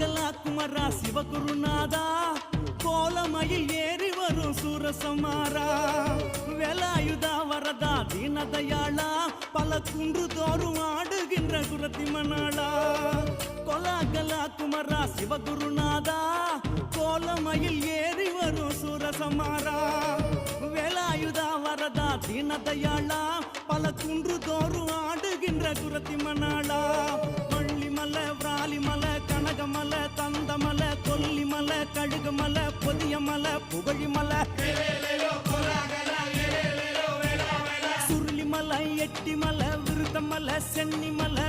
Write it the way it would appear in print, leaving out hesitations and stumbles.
கோலாகலா குமரா சிவகுருநாதா கோலமயில் ஏறி வரும் சூரசமாரா வேலாயுதா வரதா தீனதயாளா பல குன்று தோறும் ஆடுகின்ற குரத்தி மணாளா கோலாகலா குமரா சிவகுருநாதா கோலமயில் ஏறி வரும் சூரசமாரா வேலாயுதா வரதா தீனதயாளா பல குன்று தோறும் ஆடுகின்ற குரத்தி மணாளா வள்ளிமலை விராலிமலை கனகமலை தந்தமலை கொல்லிமலை கழுகுமலை பொதியமலை புகழிமலை சுருளிமலை எட்டிமலை விருத்தமலை சென்னிமலை